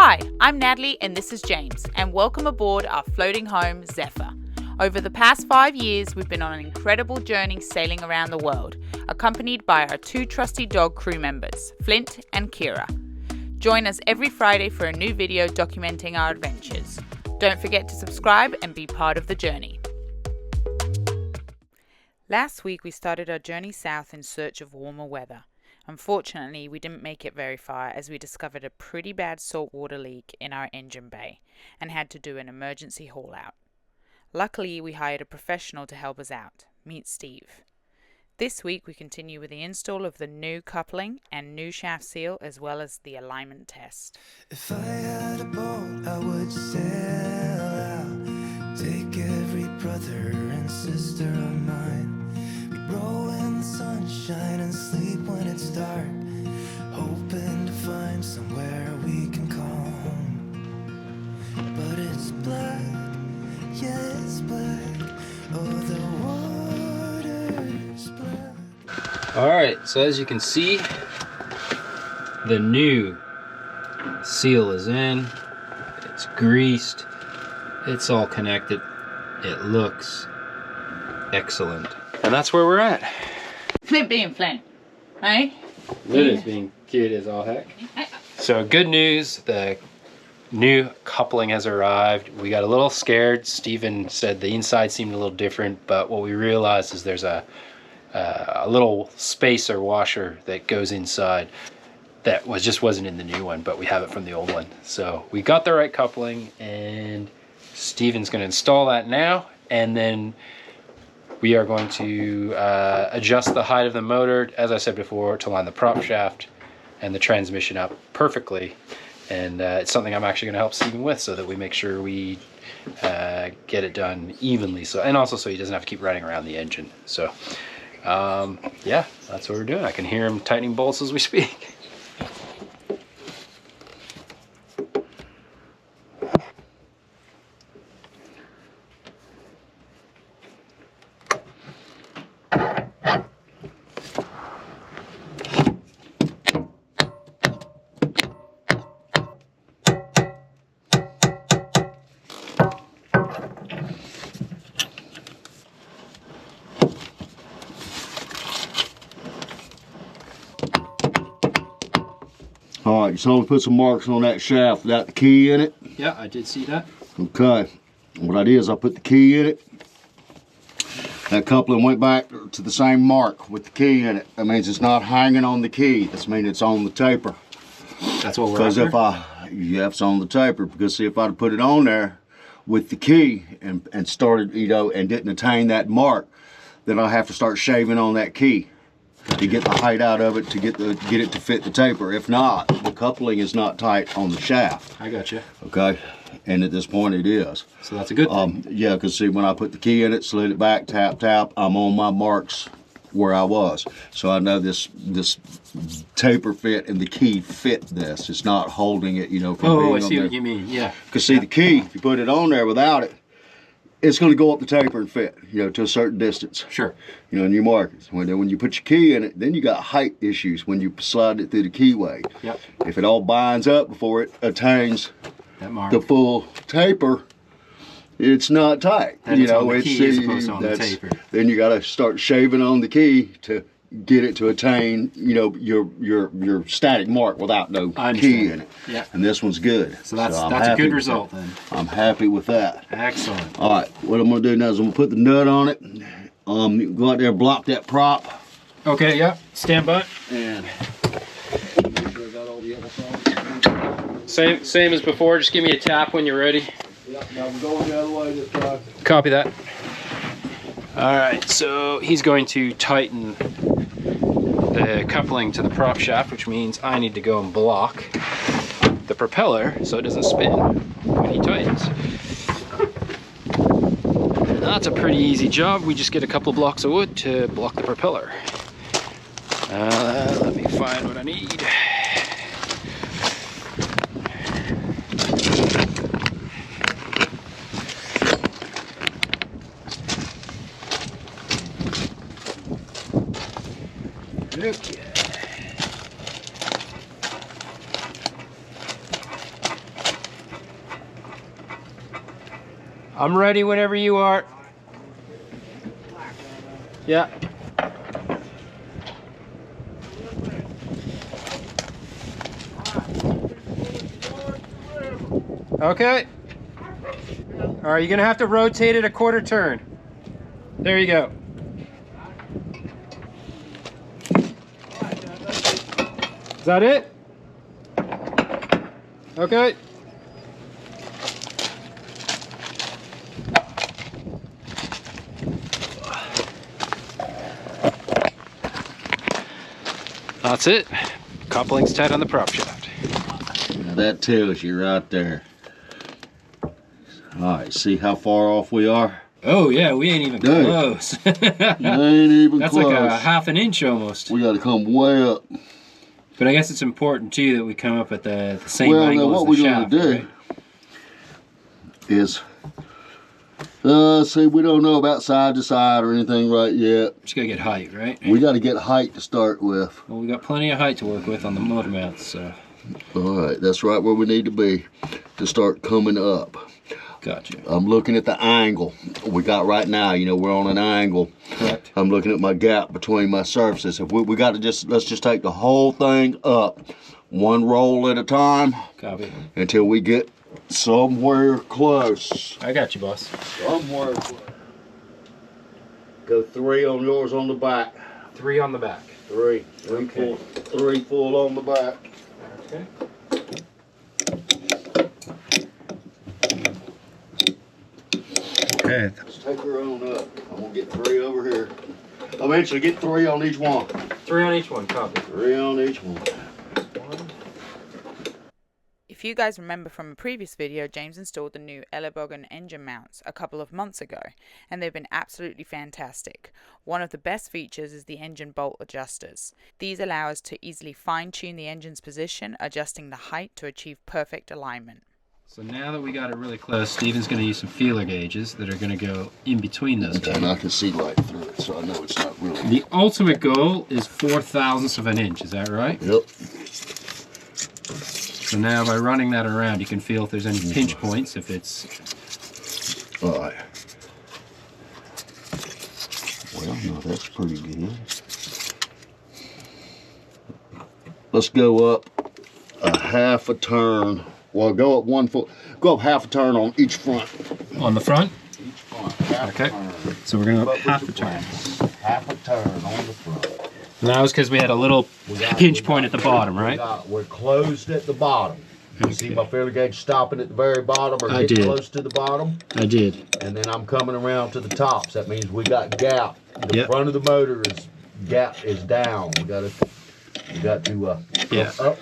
Hi, I'm Natalie and this is James, and welcome aboard our floating home, Zephyr. Over the past 5 years, we've been on an incredible journey sailing around the world, accompanied by our two trusty dog crew members, Flint and Kira. Join us every Friday for a new video documenting our adventures. Don't forget to subscribe and be part of the journey. Last week, we started our journey south in search of warmer weather. Unfortunately, we didn't make it very far as we discovered a pretty bad saltwater leak in our engine bay and had to do an emergency haul out. Luckily, we hired a professional to help us out. Meet Steve. This week, we continue with the install of the new coupling and new shaft seal as well as the alignment test. If I had a boat, I would sail out, take every brother and sister of mine. We'd roll in the sunshine and sleep when it's dark, hoping to find somewhere we can call home. But it's black, yeah, it's black. Oh, the water's black. Alright, so as you can see, the new seal is in. It's greased. It's all connected. It looks excellent. And that's where we're at. Flint being Flint, right? Lit is being cute as all heck. So good news, the new coupling has arrived. We got a little scared. Steven said the inside seemed a little different, but what we realized is there's a little spacer washer that goes inside that just wasn't in the new one, but we have it from the old one. So we got the right coupling, and Steven's going to install that now, and then we are going to adjust the height of the motor, as I said before, to line the prop shaft and the transmission up perfectly. And it's something I'm actually going to help Steven with, so that we make sure we get it done evenly. So, and also so he doesn't have to keep running around the engine. So yeah, that's what we're doing. I can hear him tightening bolts as we speak. Alright, so I'm going to put some marks on that shaft without the key in it. Yeah, I did see that. Okay. What I did is I put the key in it. That coupling went back to the same mark with the key in it. That means it's not hanging on the key. That means it's on the taper. That's what we're Because if it's on the taper. Because see, if I'd put it on there with the key and started, and didn't attain that mark, then I'll have to start shaving on that key to get the height out of it, to get it to fit the taper. If not, the coupling is not tight on the shaft. I got you. Okay, and at this point it is. So that's a good thing. Yeah, because see, when I put the key in it, slid it back, tap, tap, I'm on my marks where I was. So I know this taper fit and the key fit this. It's not holding it, from being on I see there. what you mean, yeah. Because see, the key, if you put it on there without it, it's going to go up the taper and fit, to a certain distance. Sure. In your markers. When you put your key in it, then you got height issues when you slide it through the keyway. Yep. If it all binds up before it attains That mark. the full taper, it's not tight. Then it's on the key as opposed to on the taper. Then you got to start shaving on the key to get it to attain, your static mark without no key in it. Yeah. And this one's good. So that's a good result then. I'm happy with that. Excellent. All right, what I'm going to do now is I'm going to put the nut on it. Go out there, block that prop. Okay, yeah. Stand by. And make sure I got all the other props. Same as before. Just give me a tap when you're ready. Yep, now we're going the other way this time. Copy that. All right, so he's going to tighten the coupling to the prop shaft, which means I need to go and block the propeller so it doesn't spin when he tightens. And that's a pretty easy job. We just get a couple blocks of wood to block the propeller. Let me find what I need. Okay. I'm ready whenever you are. Yeah. Okay. All right, you're gonna have to rotate it a quarter turn. There you go. Is that it? Okay. That's it. Coupling's tight on the prop shaft. Now that tells you right there. All right, see how far off we are? Oh yeah, we ain't even close. Ain't even That's close. like a half an inch almost. We got to come way up. But I guess it's important too that we come up at the same Well, angle now what as we're the going shaft, to do right? is, see, we don't know about side to side or anything right yet. Just gotta get height, right? We got to get height to start with. Well, we got plenty of height to work with on the motor mounts, so. All right, that's right where we need to be to start coming up. Gotcha. I'm looking at the angle we got right now. You know, we're on an angle. Correct. I'm looking at my gap between my surfaces. If we got to let's just take the whole thing up one roll at a time. Copy. Until we get somewhere close. I got you, boss. Somewhere close. Go 3 on yours on the back. 3 on the back. 3 Okay. full, 3 full on the back. Okay. Okay. Let's take her on up. I'm gonna get 3 over here. Eventually get 3 on each one. 3 on each one, copy. 3 on each one. If you guys remember from a previous video, James installed the new Ellerbogen engine mounts a couple of months ago, and they've been absolutely fantastic. One of the best features is the engine bolt adjusters. These allow us to easily fine-tune the engine's position, adjusting the height to achieve perfect alignment. So now that we got it really close, Steven's going to use some feeler gauges that are going to go in between those two. And I can see right through it, so I know it's not really. The ultimate goal is 4/1000ths of an inch, is that right? Yep. So now by running that around, you can feel if there's any pinch points, if it's... All right. Well, no, that's pretty good. Let's go up a half a turn. Well, go up 1 foot. Go up half a turn on each front. On the front? Each front. Half Okay. a turn. So we're going to go But up with half the a turn. front. Half a turn on the front. And that was because we had a little pinch point at the bottom, right? We're closed at the bottom. You see my feeler gauge stopping at the very bottom or I getting did. close to the bottom? I did. And then I'm coming around to the tops. That means we got gap. The Yep. front of the motor is gap is down. We got to go Yeah. up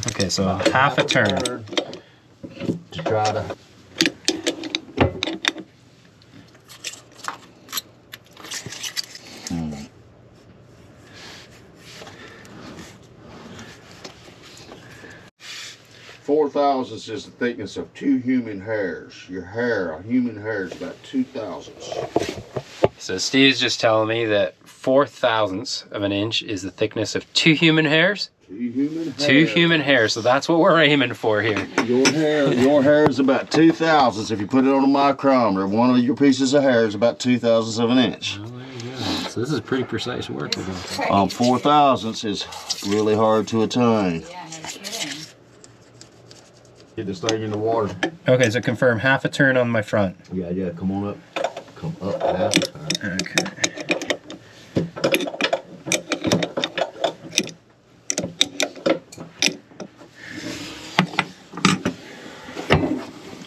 Okay, so half a turn. to try to. Four thousandths is the thickness of 2 human hairs. A human hair is about 2 thousandths. So Steve's just telling me that 4/1000ths of an inch is the thickness of 2 human hairs. 2 human hairs. 2 human hairs, so that's what we're aiming for here. Your hair is about 2 thousandths. If you put it on a micrometer, one of your pieces of hair is about 2 thousandths of an inch. Well, there you go. So this is pretty precise work we're doing. 4 thousandths is really hard to attain. Yeah, no kidding. Get this thing in the water. Okay, so confirm half a turn on my front. Yeah, come on up. Come up half a turn. Okay.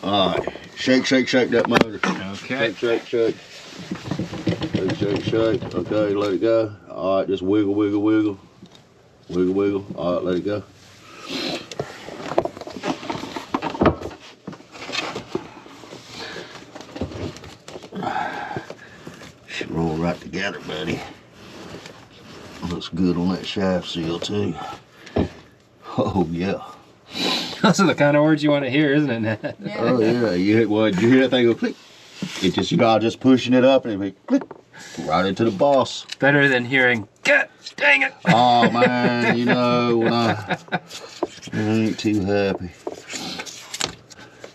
Alright, shake that motor. Okay. Shake. Okay, let it go. Alright, just wiggle. Alright, let it go. Should roll right together, buddy. Looks good on that shaft seal too. Oh yeah. Those are the kind of words you want to hear, isn't it, Nat? Yeah. Oh yeah. You hear that thing go click? It just, just pushing it up and it be click right into the boss. Better than hearing, God dang it! Oh man, when I ain't too happy.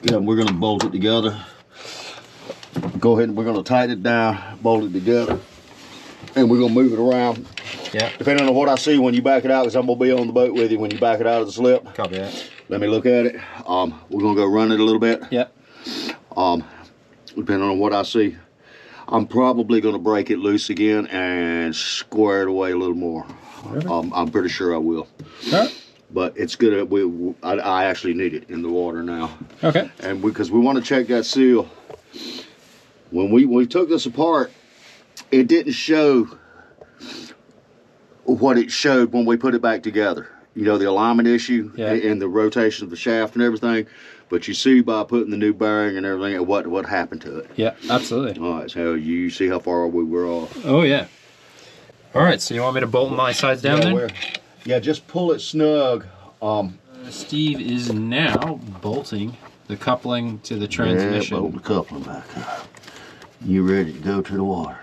Yeah, we're gonna bolt it together. go ahead and we're gonna tighten it down, bolt it together, and we're gonna move it around. Yeah. Depending on what I see when you back it out, because I'm gonna be on the boat with you when you back it out of the slip. Copy that. Let me look at it. We're gonna go run it a little bit. Yep. Depending on what I see, I'm probably gonna break it loose again and square it away a little more. I'm pretty sure I will. All right. But it's good. I actually need it in the water now. Okay. And because we want to check that seal. When we took this apart, it didn't show what it showed when we put it back together. You know, the alignment issue and the rotation of the shaft and everything. But you see by putting the new bearing and everything what happened to it. Yeah, absolutely. All right, so you see how far we were off. Oh yeah. All right, so you want me to bolt my sides down then? Yeah, just pull it snug. Steve is now bolting the coupling to the transmission. Yeah, bolt the coupling back up. You ready to go to the water?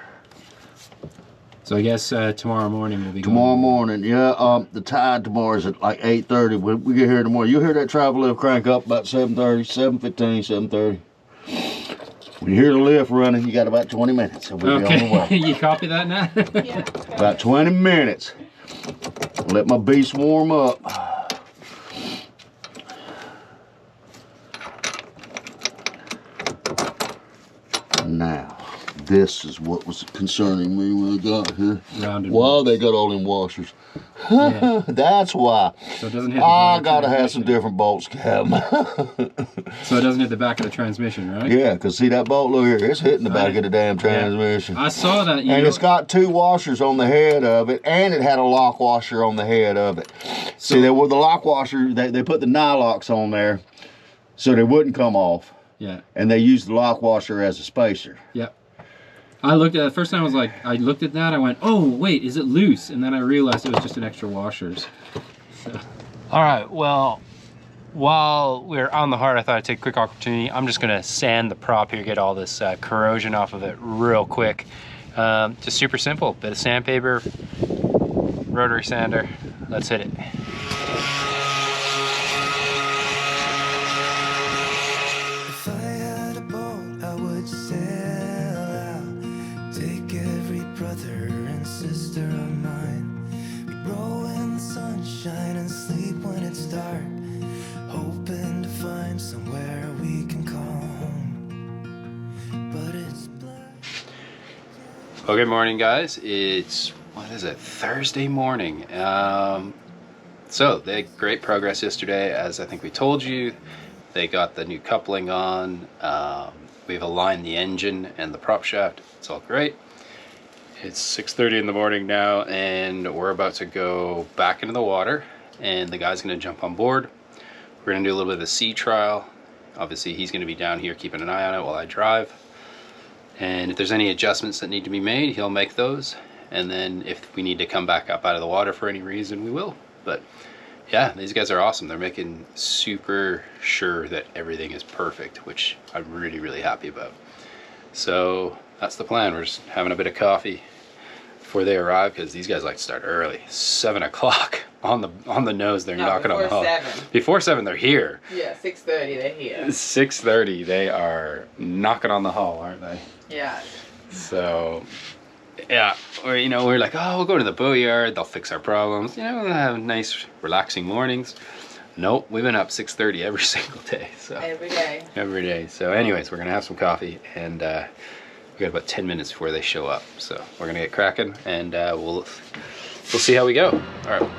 So I guess tomorrow morning we'll be Tomorrow morning, yeah. The tide tomorrow is at like 8:30. When we get here tomorrow, you'll hear that travel lift crank up about 7:30, 7:15, 7:30. When you hear the lift running, you got about 20 minutes. And we'll be on the way. You copy that now? Yeah. About 20 minutes. Let my beast warm up. Now, this is what was concerning me when I got here. Rounded. Wow, they got all them washers. Yeah. That's why. So it doesn't hit the I back gotta have transmission. some different bolts, Captain. So it doesn't hit the back of the transmission, right? Yeah, because see that bolt, look here, it's hitting the back of the damn transmission. I saw that. And it's got 2 washers on the head of it, and it had a lock washer on the head of it. See, there were the lock washer, they put the nylocks on there so they wouldn't come off. Yeah. And they used the lock washer as a spacer. Yep. I looked at it, the first time I looked at that, I went, oh, wait, is it loose? And then I realized it was just an extra washers. So. All right, well, while we're on the heart, I thought I'd take a quick opportunity. I'm just gonna sand the prop here, get all this corrosion off of it real quick. Just super simple, bit of sandpaper, rotary sander, let's hit it. If I had a boat, I would sail out, take every brother and sister of mine. We'd roll in the sunshine and sleep when it's dark, hoping to find somewhere we can call home. But it's black. Well, good morning, guys. It's, what is it, Thursday morning. So they had great progress yesterday, as I think we told you. They got the new coupling on. We've aligned the engine and the prop shaft. It's all great. It's 6:30 in the morning now, and we're about to go back into the water, and the guy's gonna jump on board. We're gonna do a little bit of the sea trial. Obviously, he's gonna be down here keeping an eye on it while I drive. And if there's any adjustments that need to be made, he'll make those. And then if we need to come back up out of the water for any reason, we will. But yeah, these guys are awesome. They're making super sure that everything is perfect, which I'm really, really happy about. So that's the plan. We're just having a bit of coffee before they arrive, because these guys like to start early. 7 o'clock on the nose. They're knocking on the hull. Before 7, they're here. Yeah, 6:30 they're here. 6:30, they are knocking on the hull, aren't they? Yeah. So yeah, or we're like, oh, we'll go to the boatyard, they'll fix our problems, we'll have nice relaxing mornings. Nope, we've been up 6:30 every single day. So Every day. So anyways, we're gonna have some coffee, and we got about 10 minutes before they show up, so we're gonna get cracking, and we'll see how we go. All right.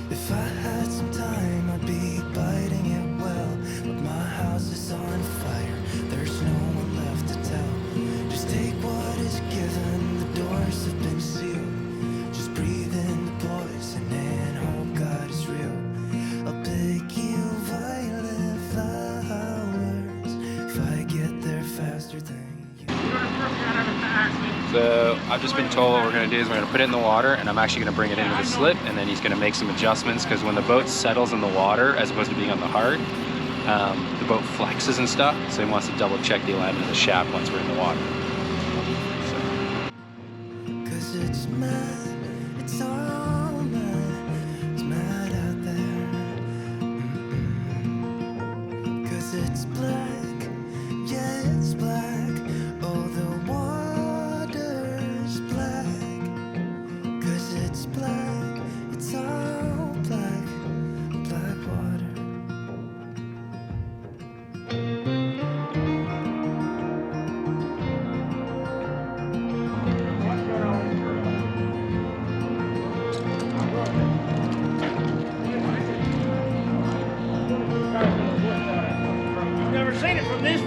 If I had some time, I'd be biting it well. But my house is on fire, there's no one left to tell. Just take what is given, the doors have been sealed. Just breathe in the poison and hope God is real. I'll pick you violet flowers if I get there faster than you. So I've just been told what we're going to do is we're going to put it in the water, and I'm actually going to bring it into the slip, and then he's going to make some adjustments, because when the boat settles in the water as opposed to being on the heart, the boat flexes and stuff, so he wants to double check the alignment of the shaft once we're in the water. So. 'Cause it's mad, it's all mad, it's mad out there.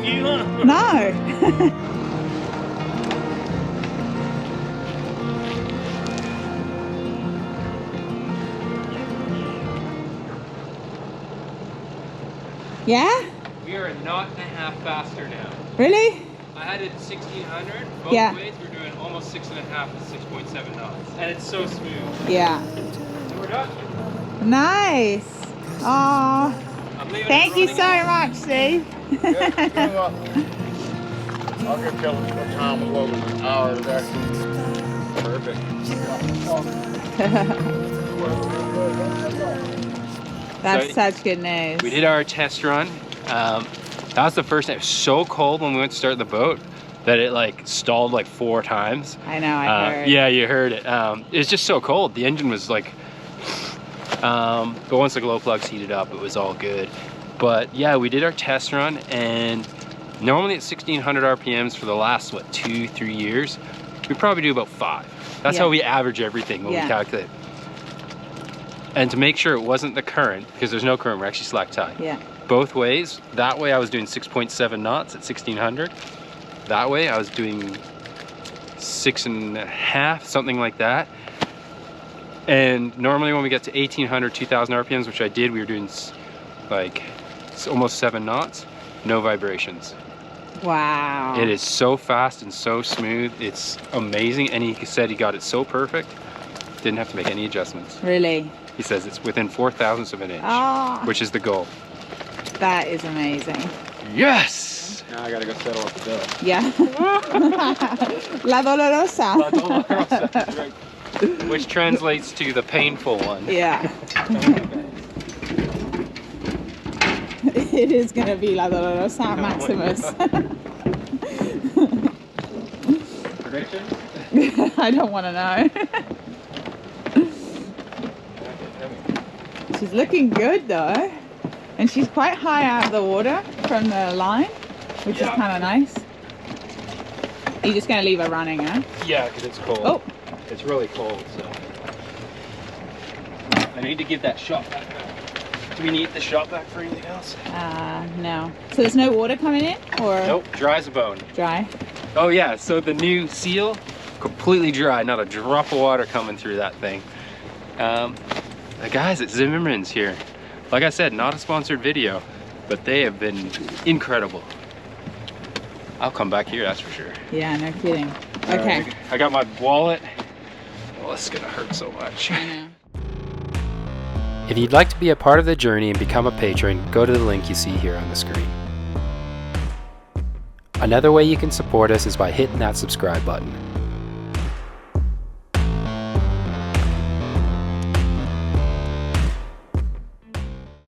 you on them? No. Yeah? We are a knot and a half faster now. Really? I had it 1600 both Yeah. ways. We're doing almost 6.5 to 6.7 knots, and it's so smooth. Yeah. So we're done. Nice. Oh, I'm leaving thank it you running. so much, Steve. I'll give Kelly what time we're loading, an hour today. Perfect. That's So, such good news. We did our test run. That was the first time. It was so cold when we went to start the boat that it like stalled like 4 times. I know, I heard. Yeah, you heard it. It was just so cold. The engine was like, but once the glow plugs heated up, it was all good. But yeah, we did our test run, and normally at 1600 RPMs for the last, what, 2-3 years, we probably do about 5. That's Yeah. how we average everything when we calculate. And to make sure it wasn't the current, because there's no current, we're actually slack tie. Yeah. Both ways, that way I was doing 6.7 knots at 1600. That way I was doing 6.5, something like that. And normally when we get to 1800, 2000 RPMs, which I did, we were doing like almost 7 knots, no vibrations. Wow. It is so fast and so smooth. It's amazing. And he said he got it so perfect, didn't have to make any adjustments. Really? He says it's within 4,000ths of an inch, Oh, which is the goal. that is amazing. Yes! Now I gotta go settle up the bill. Yeah. La Dolorosa. Which translates to the painful one. Yeah. It is going to be La Dolorosa Maximus. Prediction? I don't want to know. She's looking good though. And she's quite high out of the water from the line, which is kind of nice. You're just going to leave her running, huh? Yeah, because it's cold. Oh. It's really cold, so. I need to give that shot back. Do we need the shot back for anything else? No. So there's no water coming in, or? Nope, dry as a bone. Dry. Oh yeah, so the new seal, completely dry, not a drop of water coming through that thing. The guys at Zimmermans here, like I said, not a sponsored video, but they have been incredible. I'll come back here, that's for sure. Yeah, no kidding. Okay. I got my wallet. Well, it's gonna hurt so much. I know. If you'd like to be a part of the journey and become a patron, go to the link you see here on the screen. Another way you can support us is by hitting that subscribe button.